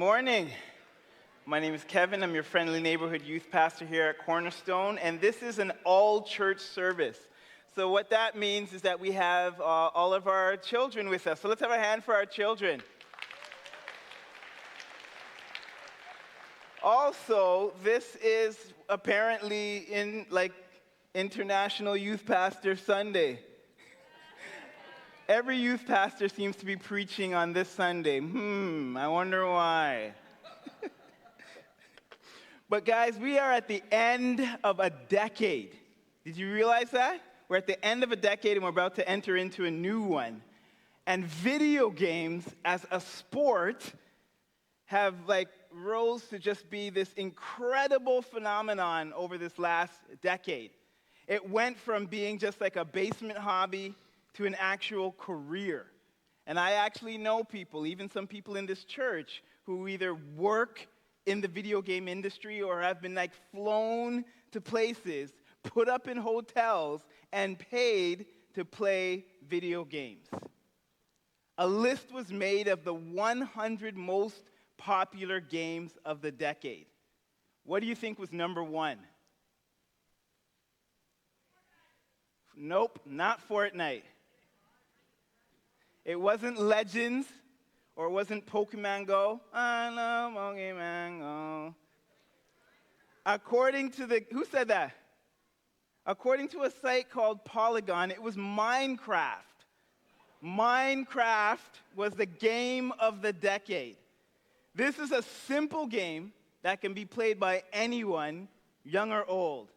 morning. My name is Kevin. I'm your friendly neighborhood youth pastor here at Cornerstone, and this is an all-church service. So what that means is that we have all of our children with us. So let's have a hand for our children. Also, this is apparently International Youth Pastor Sunday. Every youth pastor seems to be preaching on this Sunday. I wonder why. But guys, we are at the end of a decade. Did you realize that? We're at the end of a decade and we're about to enter into a new one. And video games as a sport have rose to just be this incredible phenomenon over this last decade. It went from being just like a basement hobby to an actual career. And I actually know people, even some people in this church, who either work in the video game industry or have been flown to places, put up in hotels, and paid to play video games. A list was made of the 100 most popular games of the decade. What do you think was number one? Nope, not Fortnite. It wasn't Legends, or it wasn't Pokemon Go. I love Pokemon Go. Who said that? According to a site called Polygon, it was Minecraft. Minecraft was the game of the decade. This is a simple game that can be played by anyone, young or old.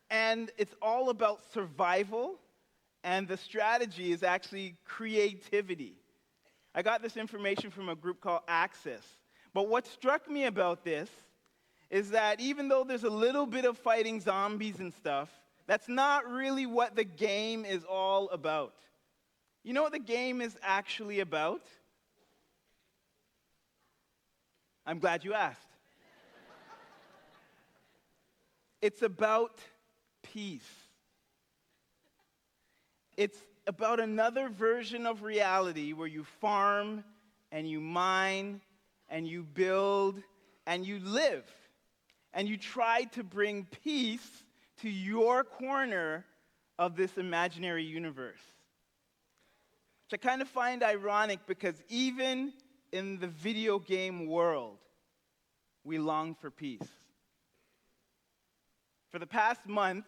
And it's all about survival, and the strategy is actually creativity. I got this information from a group called Access. But what struck me about this is that even though there's a little bit of fighting zombies and stuff, that's not really what the game is all about. You know what the game is actually about? I'm glad you asked. It's about peace. It's about another version of reality where you farm and you mine and you build and you live. And you try to bring peace to your corner of this imaginary universe. Which I kind of find ironic because even in the video game world, we long for peace. For the past month,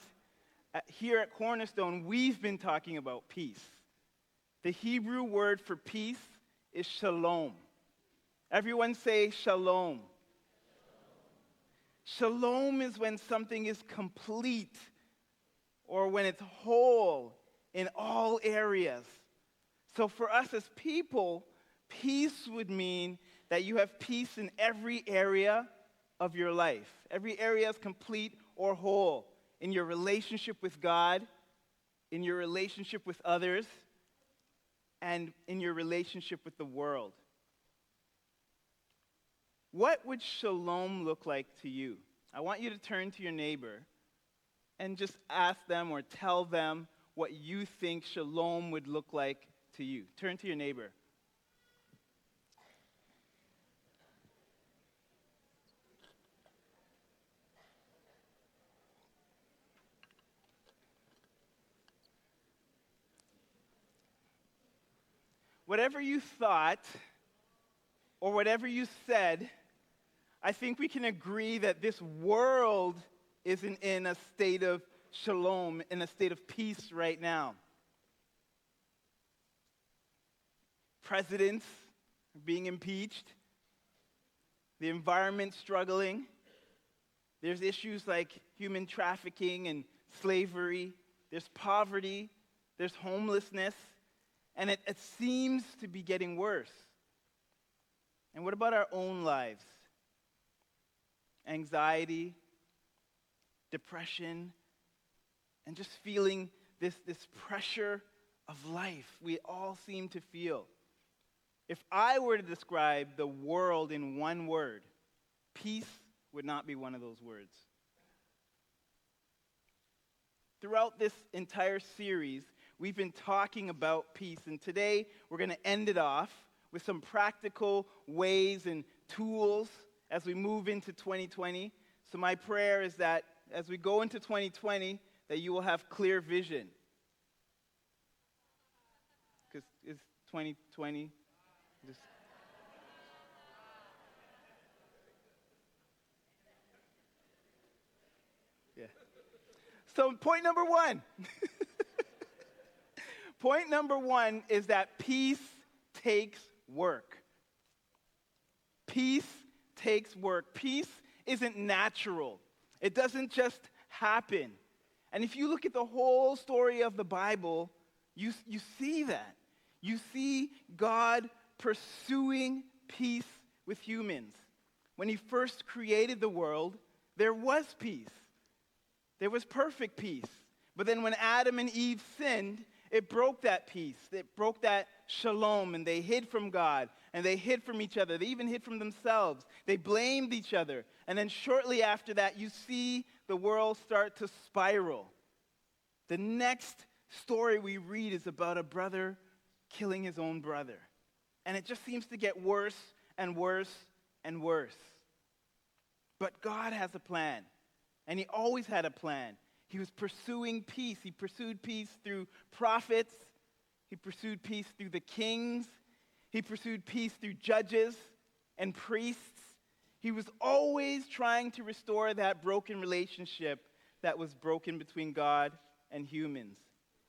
here at Cornerstone, we've been talking about peace. The Hebrew word for peace is shalom. Everyone say shalom. Shalom is when something is complete or when it's whole in all areas. So for us as people, peace would mean that you have peace in every area of your life. Every area is complete or whole. In your relationship with God, in your relationship with others, and in your relationship with the world. What would shalom look like to you? I want you to turn to your neighbor and just ask them or tell them what you think shalom would look like to you. Turn to your neighbor. Whatever you thought or whatever you said, I think we can agree that this world isn't in a state of shalom, in a state of peace right now. Presidents are being impeached. The environment struggling. There's issues like human trafficking and slavery. There's poverty. There's homelessness. And it seems to be getting worse. And what about our own lives? Anxiety, depression, and just feeling this pressure of life we all seem to feel. If I were to describe the world in one word, peace would not be one of those words. Throughout this entire series, we've been talking about peace, and today we're going to end it off with some practical ways and tools as we move into 2020. So my prayer is that as we go into 2020, that you will have clear vision. Because it's 2020. Just yeah. So point number one. Point number one is that peace takes work. Peace takes work. Peace isn't natural. It doesn't just happen. And if you look at the whole story of the Bible, you see that. You see God pursuing peace with humans. When he first created the world, there was peace. There was perfect peace. But then when Adam and Eve sinned, it broke that peace. It broke that shalom, and they hid from God, and they hid from each other. They even hid from themselves. They blamed each other. And then shortly after that, you see the world start to spiral. The next story we read is about a brother killing his own brother. And it just seems to get worse and worse and worse. But God has a plan, and he always had a plan. He was pursuing peace. He pursued peace through prophets. He pursued peace through the kings. He pursued peace through judges and priests. He was always trying to restore that broken relationship that was broken between God and humans.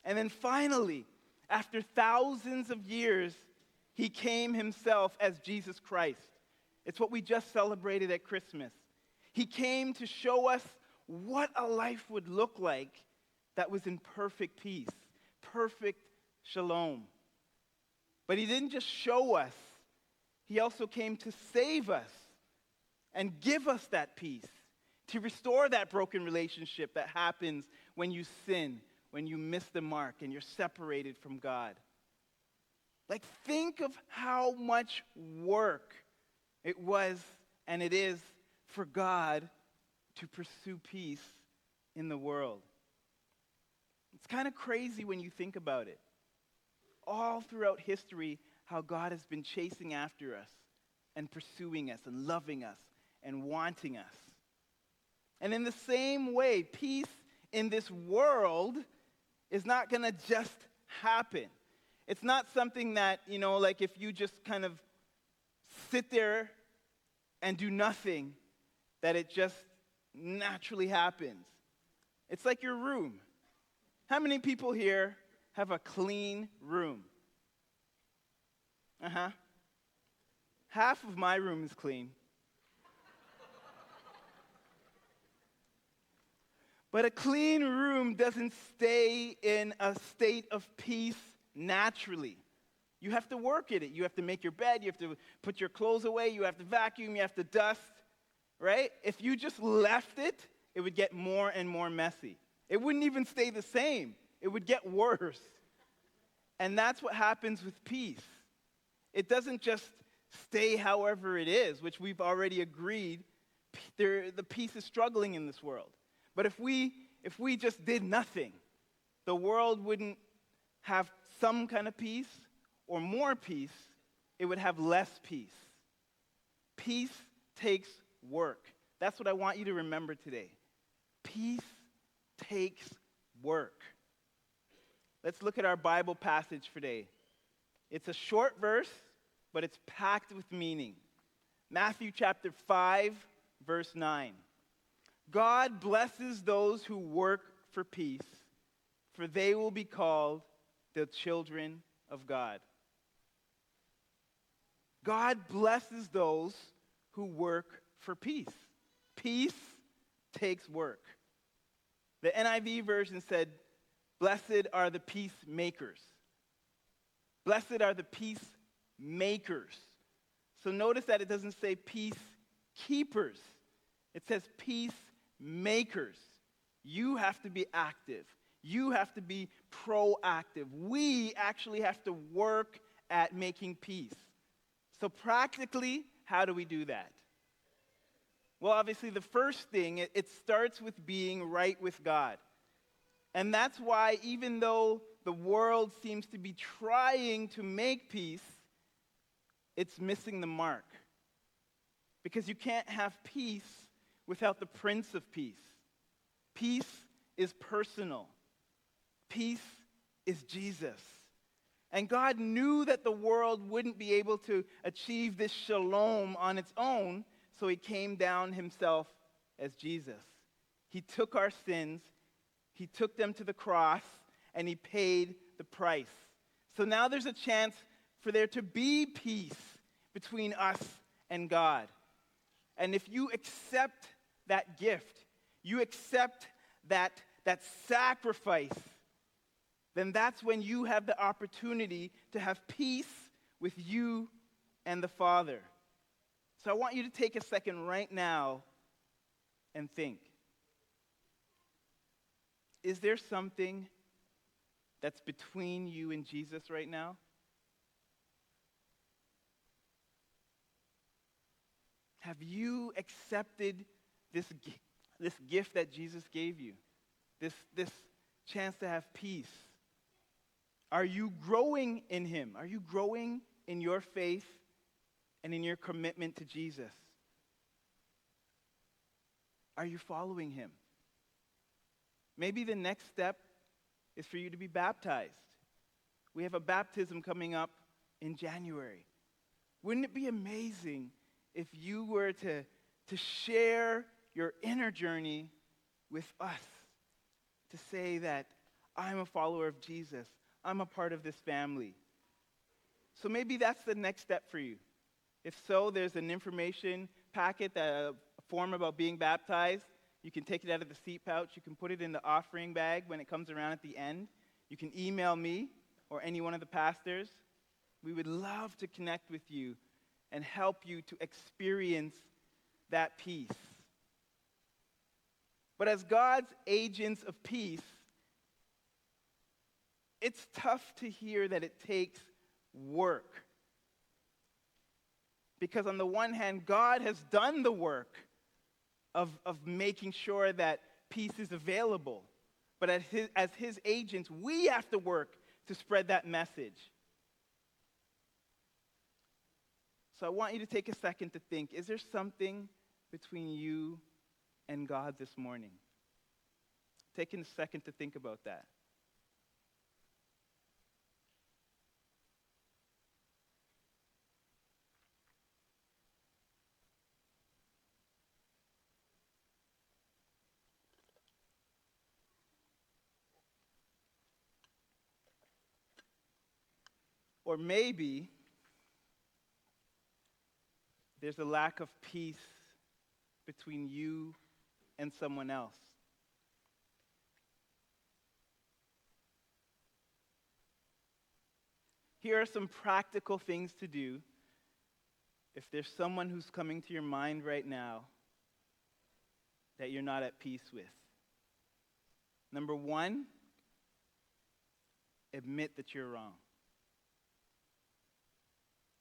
And then finally, after thousands of years, he came himself as Jesus Christ. It's what we just celebrated at Christmas. He came to show us what a life would look like that was in perfect peace, perfect shalom. But he didn't just show us, he also came to save us and give us that peace, to restore that broken relationship that happens when you sin, when you miss the mark and you're separated from God. Like, think of how much work it was and it is for God to pursue peace in the world. It's kind of crazy when you think about it. All throughout history, how God has been chasing after us and pursuing us and loving us and wanting us. And in the same way, peace in this world is not going to just happen. It's not something that, like if you just kind of sit there and do nothing, that it just naturally happens. It's like your room. How many people here have a clean room? Half of my room is clean. But a clean room doesn't stay in a state of peace naturally. You have to work at it. You have to make your bed. You have to put your clothes away. You have to vacuum. You have to dust. Right? If you just left it, it would get more and more messy. It wouldn't even stay the same. It would get worse. And that's what happens with peace. It doesn't just stay however it is, which we've already agreed. The peace is struggling in this world. But if we just did nothing, the world wouldn't have some kind of peace or more peace. It would have less peace. Peace takes work. That's what I want you to remember today. Peace takes work. Let's look at our Bible passage for today. It's a short verse, but it's packed with meaning. Matthew chapter 5, verse 9. God blesses those who work for peace, for they will be called the children of God. God blesses those who work for peace. Peace takes work. The NIV version said, blessed are the peacemakers. Blessed are the peacemakers. So notice that it doesn't say peacekeepers. It says peacemakers. You have to be active. You have to be proactive. We actually have to work at making peace. So practically, how do we do that? Well, obviously, the first thing, it starts with being right with God. And that's why even though the world seems to be trying to make peace, it's missing the mark. Because you can't have peace without the Prince of Peace. Peace is personal. Peace is Jesus. And God knew that the world wouldn't be able to achieve this shalom on its own, so he came down himself as Jesus. He took our sins, he took them to the cross, and he paid the price. So now there's a chance for there to be peace between us and God. And if you accept that gift, you accept that sacrifice, then that's when you have the opportunity to have peace with you and the Father. So I want you to take a second right now and think. Is there something that's between you and Jesus right now? Have you accepted this gift that Jesus gave you? This chance to have peace? Are you growing in him? Are you growing in your faith and in your commitment to Jesus? Are you following him? Maybe the next step is for you to be baptized. We have a baptism coming up in January. Wouldn't it be amazing if you were to share your inner journey with us? To say that I'm a follower of Jesus. I'm a part of this family. So maybe that's the next step for you. If so, there's an information packet, a form about being baptized. You can take it out of the seat pouch. You can put it in the offering bag when it comes around at the end. You can email me or any one of the pastors. We would love to connect with you and help you to experience that peace. But as God's agents of peace, it's tough to hear that it takes work. Because on the one hand, God has done the work of making sure that peace is available. But as his agents, we have to work to spread that message. So I want you to take a second to think, is there something between you and God this morning? Take a second to think about that. Or maybe there's a lack of peace between you and someone else. Here are some practical things to do if there's someone who's coming to your mind right now that you're not at peace with. Number one, admit that you're wrong.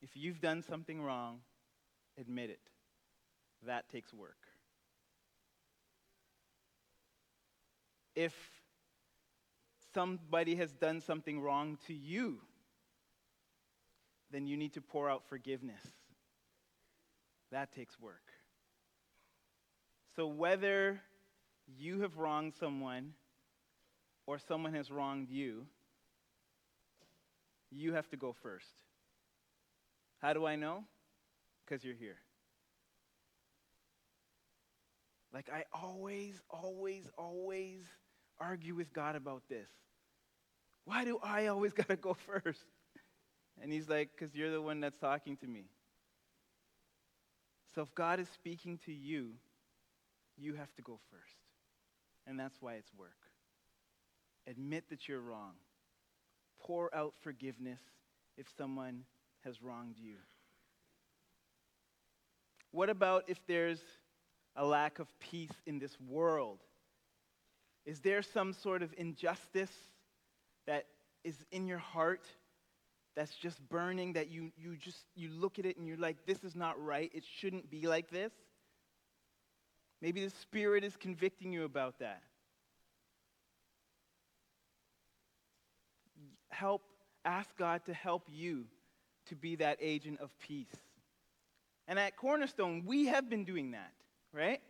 If you've done something wrong, admit it. That takes work. If somebody has done something wrong to you, then you need to pour out forgiveness. That takes work. So whether you have wronged someone or someone has wronged you, you have to go first. How do I know? Because you're here. Like I always argue with God about this. Why do I always got to go first? And he's like, because you're the one that's talking to me. So if God is speaking to you, you have to go first. And that's why it's work. Admit that you're wrong. Pour out forgiveness if someone has wronged you. What about if there's a lack of peace in this world? Is there some sort of injustice that is in your heart that's just burning, that you look at it and you're like, this is not right, it shouldn't be like this? Maybe the Spirit is convicting you about that. Ask God to help you to be that agent of peace. And at Cornerstone, we have been doing that, right?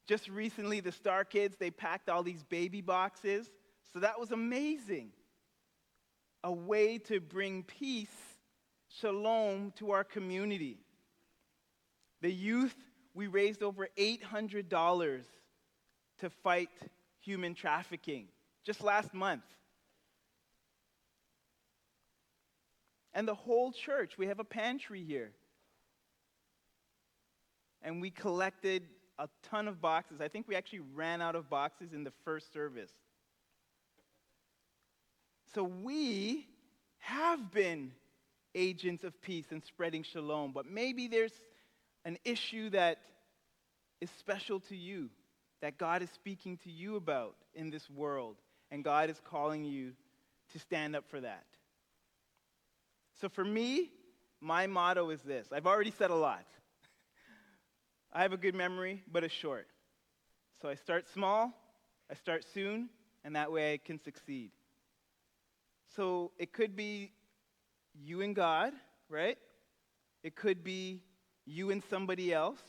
Just recently, the Star Kids, they packed all these baby boxes. So that was amazing. A way to bring peace, shalom, to our community. The youth, we raised over $800 to fight human trafficking just last month. And the whole church, we have a pantry here. And we collected a ton of boxes. I think we actually ran out of boxes in the first service. So we have been agents of peace and spreading shalom, but maybe there's an issue that is special to you, that God is speaking to you about in this world, and God is calling you to stand up for that. So for me, my motto is this. I've already said a lot. I have a good memory, but it's short. So I start small, I start soon, and that way I can succeed. So it could be you and God, right? It could be you and somebody else,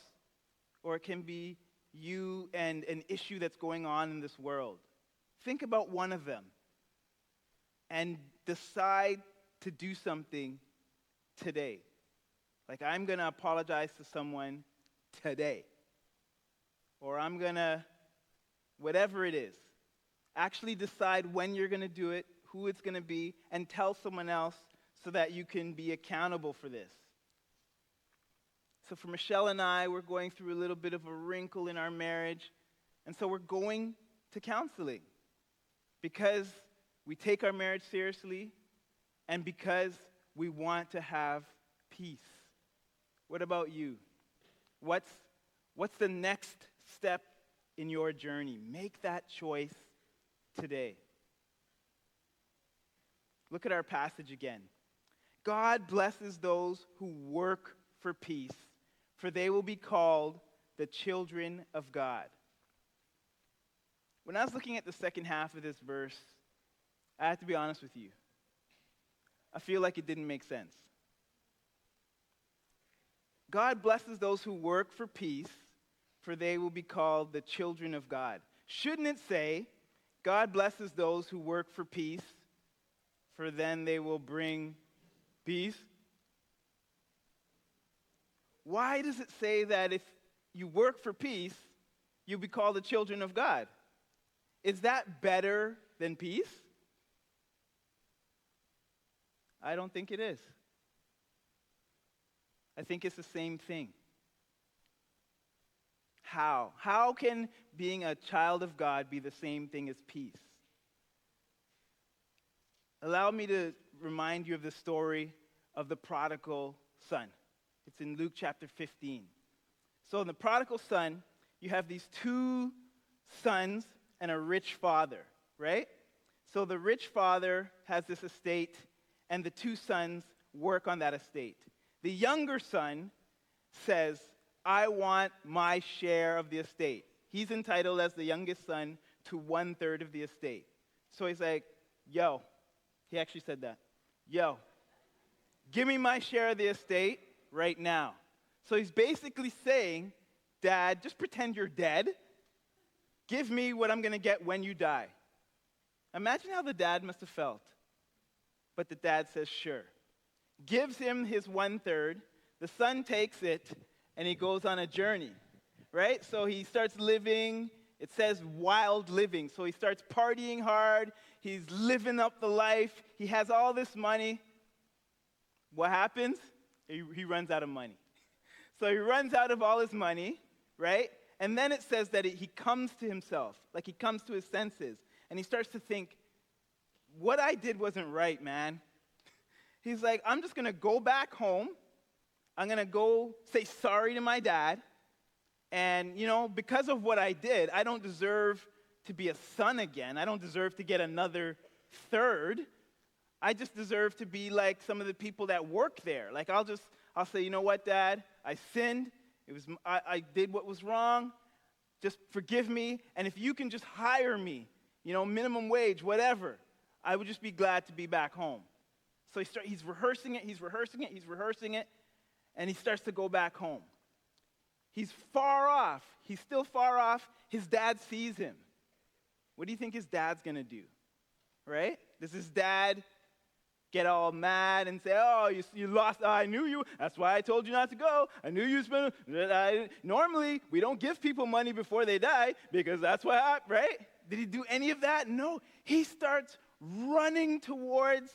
or it can be you and an issue that's going on in this world. Think about one of them and decide to do something today. Like, I'm going to apologize to someone today. Or I'm going to, whatever it is, actually decide when you're going to do it, who it's going to be, and tell someone else so that you can be accountable for this. So for Michelle and I, we're going through a little bit of a wrinkle in our marriage, and so we're going to counseling because we take our marriage seriously and because we want to have peace. What about you? What's the next step in your journey? Make that choice today. Look at our passage again. God blesses those who work for peace, for they will be called the children of God. When I was looking at the second half of this verse, I have to be honest with you. I feel like it didn't make sense. God blesses those who work for peace, for they will be called the children of God. Shouldn't it say, God blesses those who work for peace, for then they will bring peace? Why does it say that if you work for peace, you'll be called the children of God? Is that better than peace? I don't think it is. I think it's the same thing. How? How can being a child of God be the same thing as peace? Allow me to remind you of the story of the prodigal son. It's in Luke chapter 15. So in the prodigal son, you have these two sons and a rich father, right? So the rich father has this estate, and the two sons work on that estate. The younger son says, I want my share of the estate. He's entitled as the youngest son to 1/3 of the estate. So he's like, yo, he actually said that. Yo, give me my share of the estate right now. So he's basically saying, Dad, just pretend you're dead. Give me what I'm going to get when you die. Imagine how the dad must have felt. But the dad says, sure. Gives him his 1/3. The son takes it, and he goes on a journey, right? So he starts living, it says wild living. So he starts partying hard. He's living up the life. He has all this money. What happens? He runs out of money. So he runs out of all his money, right? And then it says that he comes to himself, like he comes to his senses. And he starts to think, what I did wasn't right, man. He's like, I'm just going to go back home. I'm going to go say sorry to my dad. And, because of what I did, I don't deserve to be a son again. I don't deserve to get another third. I just deserve to be like some of the people that work there. Like, I'll say, you know what, Dad? I sinned. I did what was wrong. Just forgive me. And if you can just hire me, minimum wage, whatever, I would just be glad to be back home. So he's rehearsing it. and he starts to go back home. He's far off. He's still far off. His dad sees him. What do you think his dad's going to do? Right? Does his dad get all mad and say, oh, you lost, I knew you, that's why I told you not to go, I knew you spent, normally, we don't give people money before they die, because that's what happened, right? Did he do any of that? No. He starts running towards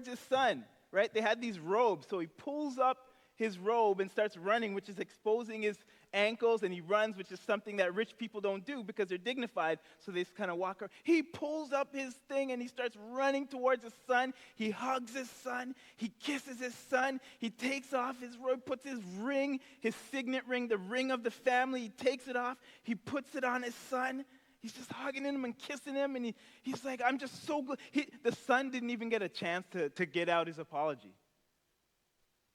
his son, right? They had these robes, so he pulls up his robe and starts running, which is exposing his ankles, and he runs, which is something that rich people don't do because they're dignified, so they just kind of walk around. He pulls up his thing and he starts running towards his son. He hugs his son. He kisses his son. He takes off his robe, puts his ring, his signet ring, the ring of the family. He takes it off. He puts it on his son. He's just hugging him and kissing him, and he's like, I'm just so glad. The son didn't even get a chance to get out his apology.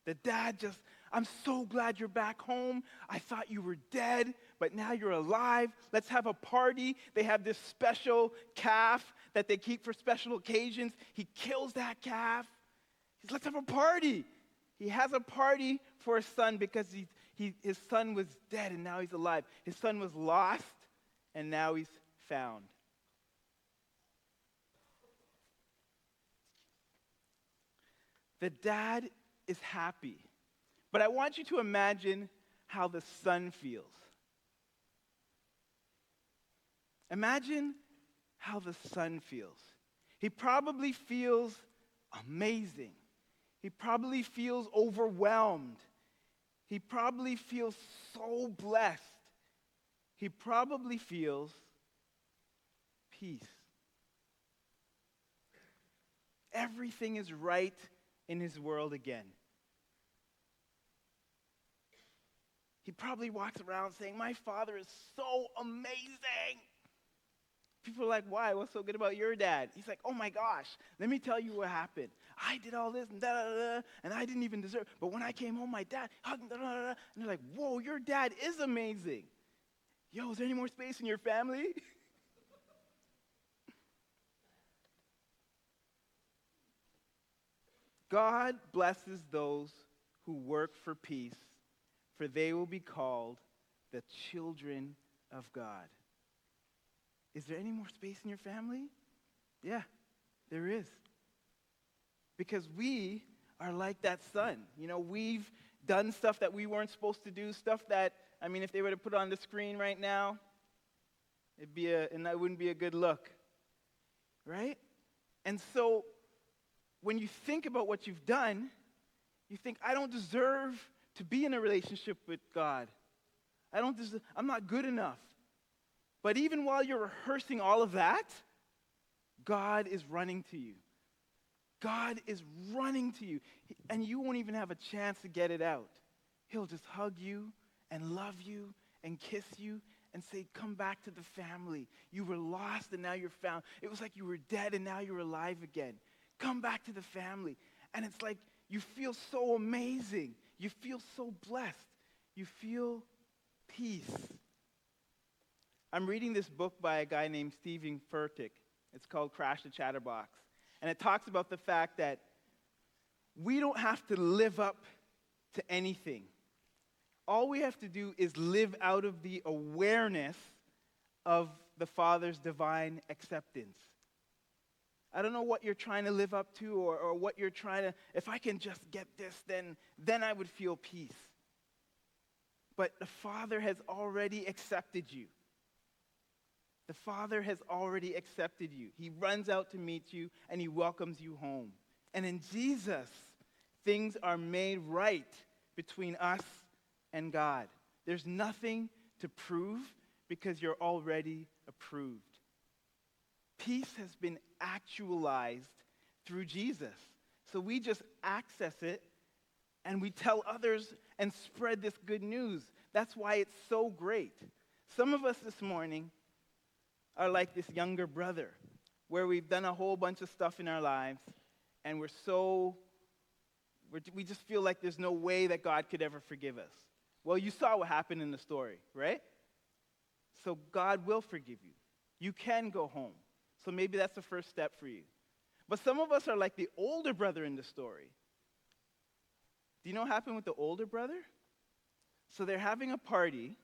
The dad just, I'm so glad you're back home. I thought you were dead, but now you're alive. Let's have a party. They have this special calf that they keep for special occasions. He kills that calf. He says, let's have a party. He has a party for his son because his son was dead and now he's alive. His son was lost and now he's found. The dad is happy. But I want you to imagine how the son feels. Imagine how the son feels. He probably feels amazing. He probably feels overwhelmed. He probably feels so blessed. He probably feels peace. Everything is right in his world again. He probably walks around saying, my father is so amazing. People are like, why? What's so good about your dad? He's like, oh my gosh, let me tell you what happened. I did all this and da-da-da-da, and I didn't even deserve it. But when I came home, my dad hugged me, da-da-da-da, and they're like, whoa, your dad is amazing. Yo, is there any more space in your family? God blesses those who work for peace, for they will be called the children of God. Is there any more space in your family? Yeah, there is. Because we are like that son. You know, we've done stuff that we weren't supposed to do, stuff that, I mean, if they were to put it on the screen right now, and that wouldn't be a good look, right? And so, when you think about what you've done, you think, I don't deserve to be in a relationship with God. I'm not good enough. But even while you're rehearsing all of that, God is running to you. God is running to you. And you won't even have a chance to get it out. He'll just hug you and love you and kiss you and say, come back to the family. You were lost and now you're found. It was like you were dead and now you're alive again. Come back to the family. And it's like you feel so amazing. You feel so blessed. You feel peace. I'm reading this book by a guy named Stephen Furtick. It's called Crash the Chatterbox. And it talks about the fact that we don't have to live up to anything. All we have to do is live out of the awareness of the Father's divine acceptance. I don't know what you're trying to live up to or what you're trying to, if I can just get this, then I would feel peace. But the Father has already accepted you. The Father has already accepted you. He runs out to meet you and he welcomes you home. And in Jesus, things are made right between us and God. There's nothing to prove because you're already approved. Peace has been actualized through Jesus. So we just access it and we tell others and spread this good news. That's why it's so great. Some of us this morning are like this younger brother, where we've done a whole bunch of stuff in our lives, and we just feel like there's no way that God could ever forgive us. Well, you saw what happened in the story, right? So God will forgive you. You can go home. So maybe that's the first step for you. But some of us are like the older brother in the story, Do you know what happened with the older brother? So they're having a party,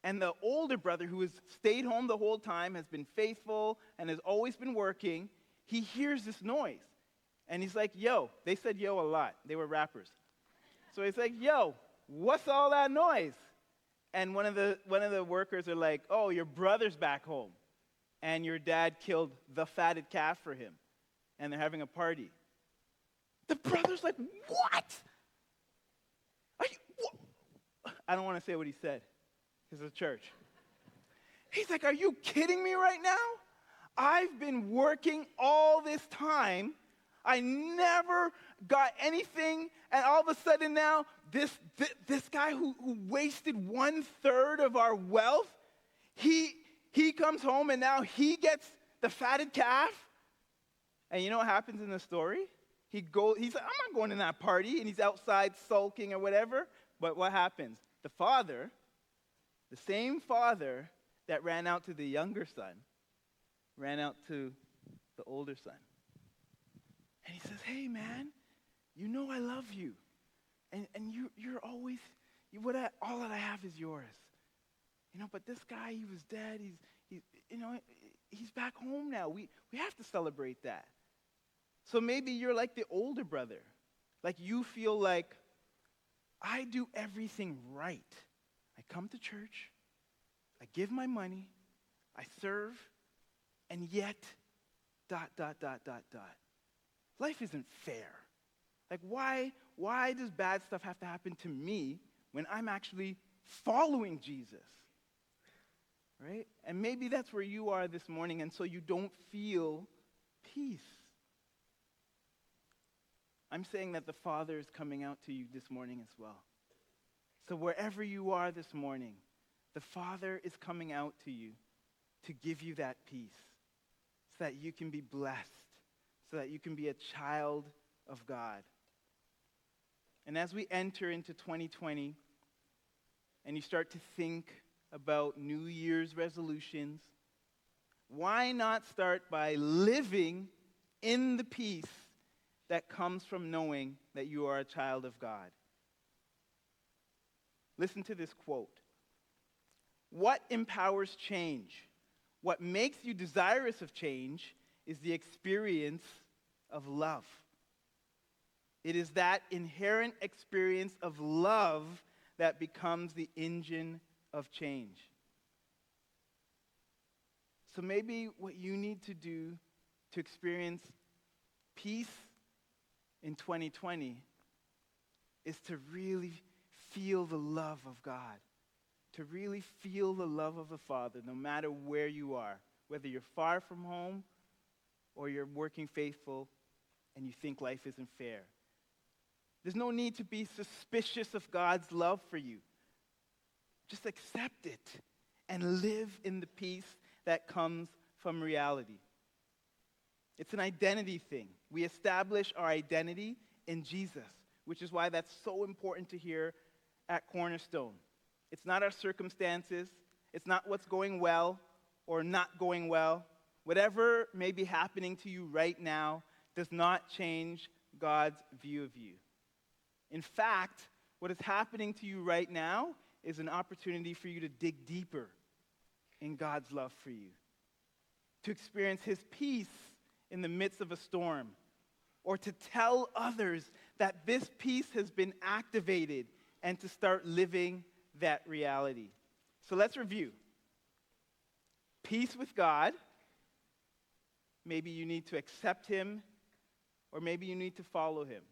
and the older brother, who has stayed home the whole time, has been faithful, and has always been working, he hears this noise. And he's like, yo. They said yo a lot. They were rappers. So he's like, yo, what's all that noise? And one of the workers are like, oh, your brother's back home. And your dad killed the fatted calf for him. And they're having a party. The brother's like, what? I don't want to say what he said. Because it's a church. He's like, are you kidding me right now? I've been working all this time. I never got anything. And all of a sudden now, this guy who wasted 1/3 of our wealth, he comes home and now he gets the fatted calf. And you know what happens in the story? He's like, I'm not going to that party. And he's outside sulking or whatever. But what happens? The father, the same father that ran out to the younger son, ran out to the older son. And he says, hey, man, you know I love you. And you're always, all that I have is yours. But this guy, he was dead. He's back home now. We have to celebrate that. So maybe you're like the older brother. Like you feel like, I do everything right. I come to church. I give my money. I serve. And yet, ... Life isn't fair. Like why does bad stuff have to happen to me when I'm actually following Jesus? Right? And maybe that's where you are this morning, and so you don't feel peace. I'm saying that the Father is coming out to you this morning as well. So wherever you are this morning, the Father is coming out to you to give you that peace so that you can be blessed, so that you can be a child of God. And as we enter into 2020 and you start to think about New Year's resolutions, why not start by living in the peace that comes from knowing that you are a child of God? Listen to this quote. What empowers change? What makes you desirous of change is the experience of love. It is that inherent experience of love that becomes the engine of change. So maybe what you need to do to experience peace in 2020 is to really feel the love of God, to really feel the love of the Father no matter where you are, whether you're far from home or you're working faithful and you think life isn't fair. There's no need to be suspicious of God's love for you. Just accept it and live in the peace that comes from reality. It's an identity thing. We establish our identity in Jesus, which is why that's so important to hear at Cornerstone. It's not our circumstances. It's not what's going well or not going well. Whatever may be happening to you right now does not change God's view of you. In fact, what is happening to you right now is an opportunity for you to dig deeper in God's love for you, to experience his peace in the midst of a storm, or to tell others that this peace has been activated and to start living that reality. So let's review. Peace with God. Maybe you need to accept him, or maybe you need to follow him.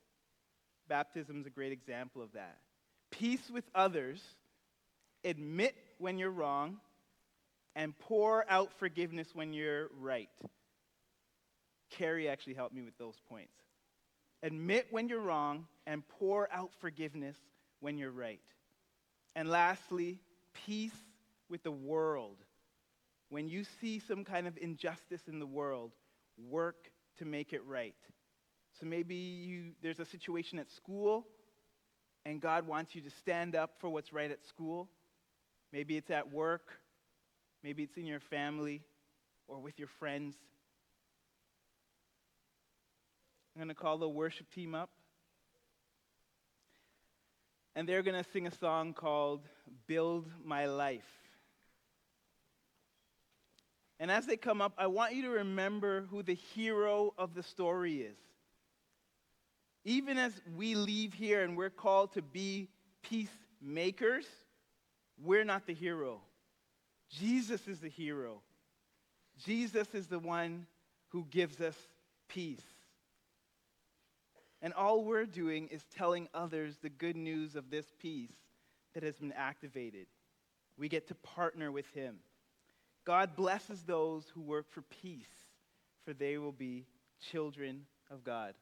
Baptism is a great example of that. Peace with others. Admit when you're wrong, and pour out forgiveness when you're right. Carrie actually helped me with those points. Admit when you're wrong, and pour out forgiveness when you're right. And lastly, peace with the world. When you see some kind of injustice in the world, work to make it right. So maybe there's a situation at school, and God wants you to stand up for what's right at school. Maybe it's at work. Maybe it's in your family or with your friends. I'm going to call the worship team up. and they're going to sing a song called Build My Life. And as they come up, I want you to remember who the hero of the story is. Even as we leave here and we're called to be peacemakers, we're not the hero. Jesus is the hero. Jesus is the one who gives us peace. And all we're doing is telling others the good news of this peace that has been activated. We get to partner with him. God blesses those who work for peace, for they will be children of God.